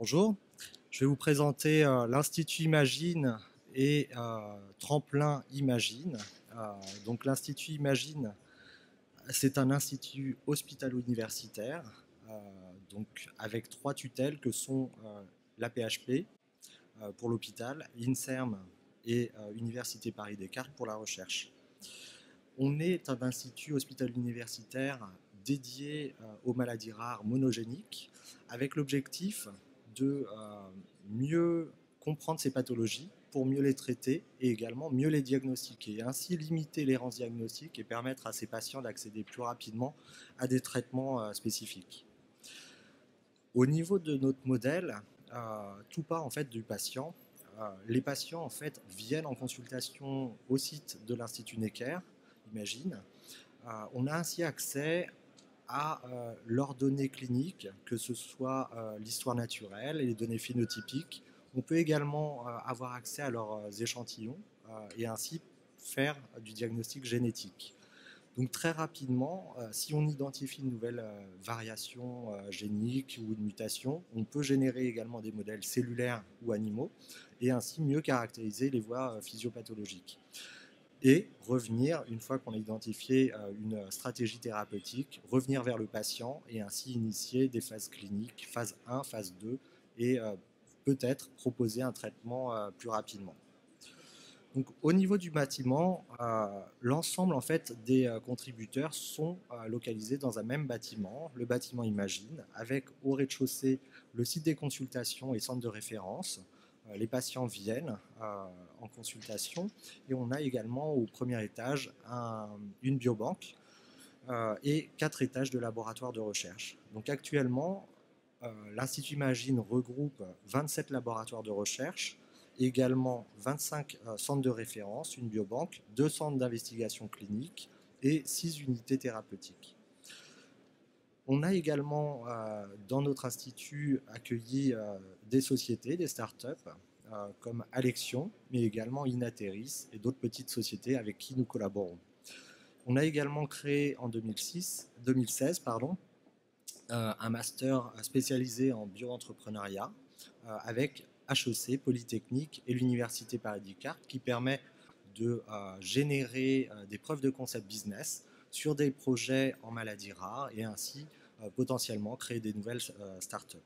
Bonjour, je vais vous présenter l'Institut Imagine et Tremplin Imagine. Donc l'Institut Imagine, c'est un institut hospitalo-universitaire, donc avec trois tutelles que sont la PHP pour l'hôpital, l'INSERM et Université Paris-Descartes pour la recherche. On est un institut hospitalo-universitaire dédié aux maladies rares monogéniques avec l'objectif de mieux comprendre ces pathologies pour mieux les traiter et également mieux les diagnostiquer, et ainsi limiter l'errance diagnostique et permettre à ces patients d'accéder plus rapidement à des traitements spécifiques. Au niveau de notre modèle, tout part en fait du patient. Les patients en fait viennent en consultation au site de l'Institut Necker, Imagine. On a ainsi accès à leurs données cliniques, que ce soit l'histoire naturelle et les données phénotypiques. On peut également avoir accès à leurs échantillons et ainsi faire du diagnostic génétique. Donc très rapidement, si on identifie une nouvelle variation génique ou une mutation, on peut générer également des modèles cellulaires ou animaux et ainsi mieux caractériser les voies physiopathologiques et revenir, une fois qu'on a identifié une stratégie thérapeutique, revenir vers le patient et ainsi initier des phases cliniques, phase 1, phase 2, et peut-être proposer un traitement plus rapidement. Donc, au niveau du bâtiment, l'ensemble en fait, des contributeurs sont localisés dans un même bâtiment, le bâtiment Imagine, avec au rez-de-chaussée le site des consultations et centre de référence. Les patients viennent en consultation et on a également au premier étage une biobanque et 4 étages de laboratoire de recherche. Donc actuellement, l'Institut Imagine regroupe 27 laboratoires de recherche, également 25 centres de référence, une biobanque, 2 centres d'investigation clinique et 6 unités thérapeutiques. On a également dans notre institut accueilli des sociétés, des startups comme Alexion, mais également Inateris et d'autres petites sociétés avec qui nous collaborons. On a également créé en 2016 un master spécialisé en bioentrepreneuriat avec HEC, Polytechnique et l'Université Paris-Descartes qui permet de générer des preuves de concept business sur des projets en maladies rares et ainsi potentiellement créer des nouvelles startups.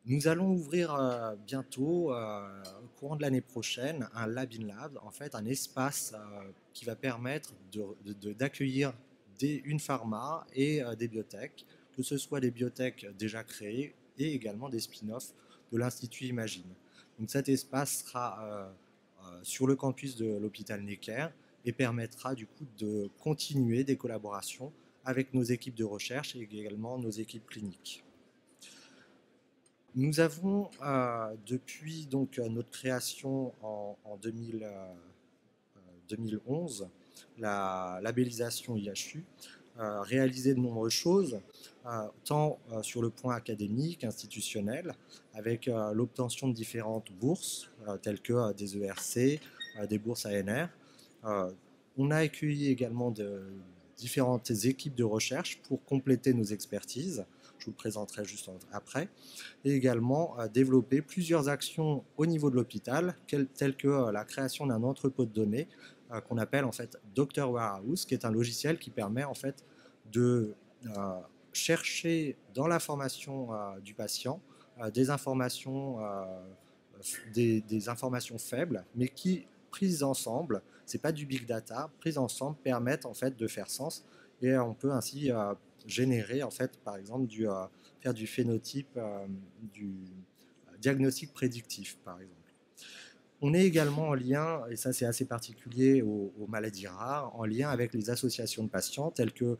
Nous allons ouvrir bientôt, au courant de l'année prochaine, un Lab in Lab, en fait un espace qui va permettre d'accueillir une pharma et des biotech, que ce soit des biotech déjà créées et également des spin-offs de l'Institut Imagine. Donc cet espace sera sur le campus de l'hôpital Necker et permettra du coup de continuer des collaborations avec nos équipes de recherche et également nos équipes cliniques. Nous avons depuis donc, notre création en 2011, la labellisation IHU, réalisé de nombreuses choses, tant sur le point académique, institutionnel, avec l'obtention de différentes bourses, telles que des ERC, des bourses ANR. On a accueilli également de différentes équipes de recherche pour compléter nos expertises. Je vous le présenterai juste après. Et également développer plusieurs actions au niveau de l'hôpital, telles que la création d'un entrepôt de données qu'on appelle en fait Dr Warehouse, qui est un logiciel qui permet en fait de chercher dans l'information du patient des informations, des informations faibles, mais qui, prises ensemble, c'est pas du big data, prises ensemble permettent en fait de faire sens et on peut ainsi générer en fait par exemple faire du phénotype, du diagnostic prédictif par exemple. On est également en lien, et ça c'est assez particulier aux maladies rares, en lien avec les associations de patients telles que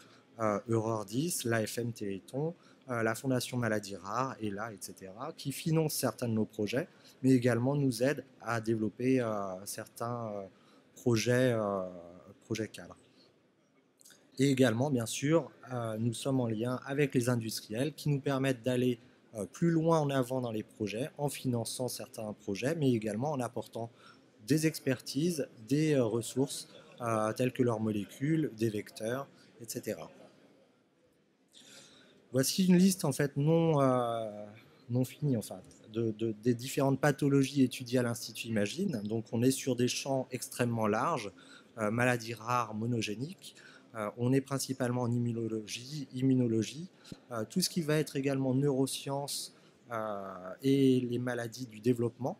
Euror 10, l'AFM Téléthon, la Fondation Maladies Rares, ELA, etc., qui financent certains de nos projets, mais également nous aident à développer certains projets cadres. Et également, bien sûr, nous sommes en lien avec les industriels qui nous permettent d'aller plus loin en avant dans les projets, en finançant certains projets, mais également en apportant des expertises, des ressources telles que leurs molécules, des vecteurs, etc. Voici une liste en fait non non fini, enfin, des différentes pathologies étudiées à l'Institut Imagine. Donc on est sur des champs extrêmement larges, maladies rares monogéniques. On est principalement en immunologie, tout ce qui va être également neurosciences et les maladies du développement.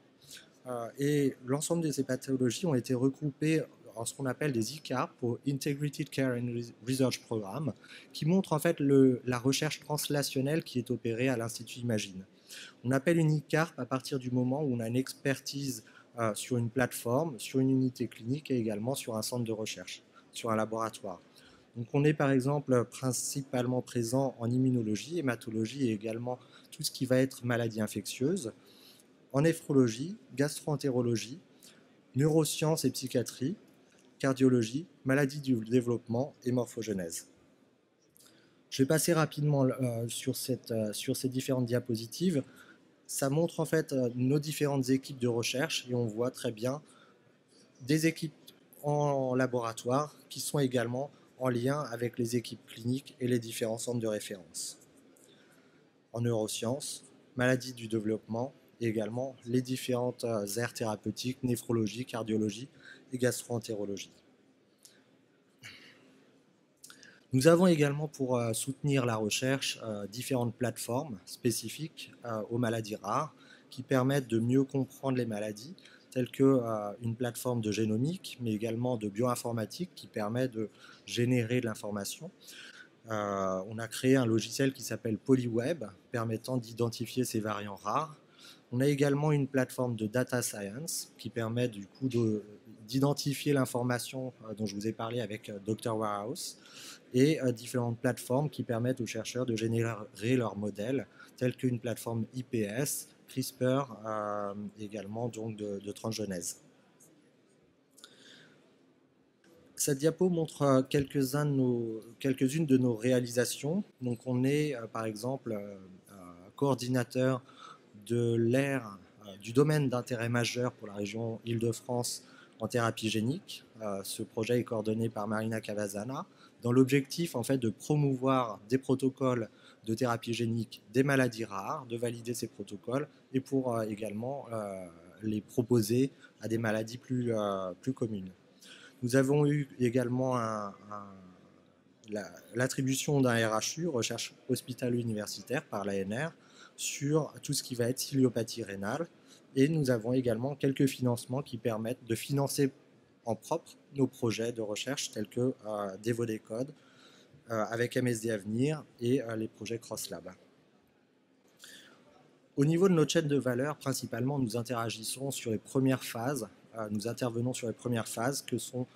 Et l'ensemble de ces pathologies ont été regroupées en ce qu'on appelle des ICAR, pour Integrated Care and Research Program, qui montrent en fait la recherche translationnelle qui est opérée à l'Institut Imagine. On appelle une ICAR à partir du moment où on a une expertise sur une plateforme, sur une unité clinique et également sur un centre de recherche, sur un laboratoire. Donc on est par exemple principalement présent en immunologie, hématologie et également tout ce qui va être maladie infectieuse, en néphrologie, gastro-entérologie, neurosciences et psychiatrie, cardiologie, maladie du développement et morphogenèse. Je vais passer rapidement sur ces différentes diapositives. Ça montre en fait nos différentes équipes de recherche et on voit très bien des équipes en laboratoire qui sont également en lien avec les équipes cliniques et les différents centres de référence. En neurosciences, maladies du développement et également les différentes aires thérapeutiques, néphrologie, cardiologie et gastro-entérologie. Nous avons également pour soutenir la recherche différentes plateformes spécifiques aux maladies rares qui permettent de mieux comprendre les maladies, telles qu'une plateforme de génomique, mais également de bioinformatique qui permet de générer de l'information. On a créé un logiciel qui s'appelle PolyWeb, permettant d'identifier ces variants rares. On a également une plateforme de data science qui permet du coup d'identifier l'information dont je vous ai parlé avec Dr Warehouse, et différentes plateformes qui permettent aux chercheurs de générer leurs modèles, telles qu'une plateforme IPS, CRISPR, également donc de transgenèse. Cette diapo montre quelques-unes de nos réalisations. Donc on est par exemple coordinateur de l'aire du domaine d'intérêt majeur pour la région Île-de-France en thérapie génique. Ce projet est coordonné par Marina Cavazana dans l'objectif en fait de promouvoir des protocoles de thérapie génique des maladies rares, de valider ces protocoles et pour également les proposer à des maladies plus communes. Nous avons eu également l'attribution d'un RHU, recherche hospitalo-universitaire par l'ANR, sur tout ce qui va être ciliopathie rénale. Et nous avons également quelques financements qui permettent de financer en propre nos projets de recherche tels que Devodecode avec MSD Avenir et les projets CrossLab. Au niveau de notre chaîne de valeur, principalement, nous interagissons sur les premières phases. Nous intervenons sur les premières phases que sont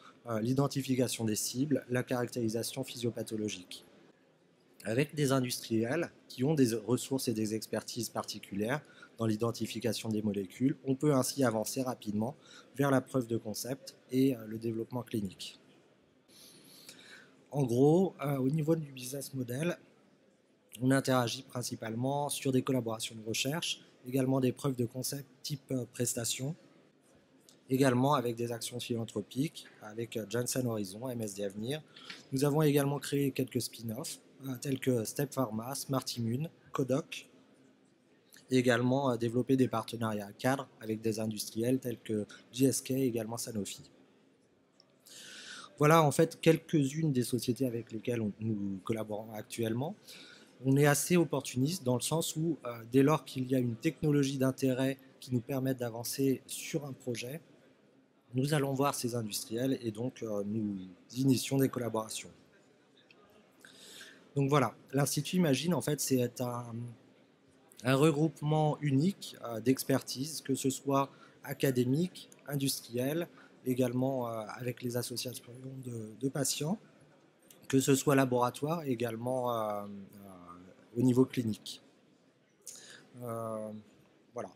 l'identification des cibles, la caractérisation physiopathologique. Avec des industriels qui ont des ressources et des expertises particulières dans l'identification des molécules, on peut ainsi avancer rapidement vers la preuve de concept et le développement clinique. En gros, au niveau du business model, on interagit principalement sur des collaborations de recherche, également des preuves de concept type prestation, également avec des actions philanthropiques avec Janssen Horizon, MSD Avenir. Nous avons également créé quelques spin-offs tels que Step Pharma, Smart Immune, Codoc, et également développer des partenariats cadres avec des industriels tels que GSK et également Sanofi. Voilà en fait quelques-unes des sociétés avec lesquelles nous collaborons actuellement. On est assez opportuniste dans le sens où dès lors qu'il y a une technologie d'intérêt qui nous permet d'avancer sur un projet, nous allons voir ces industriels et donc nous initions des collaborations. Donc voilà, l'Institut Imagine, en fait, c'est un regroupement unique d'expertise, que ce soit académique, industriel, également avec les associations de patients, que ce soit laboratoire, également au niveau clinique. Voilà.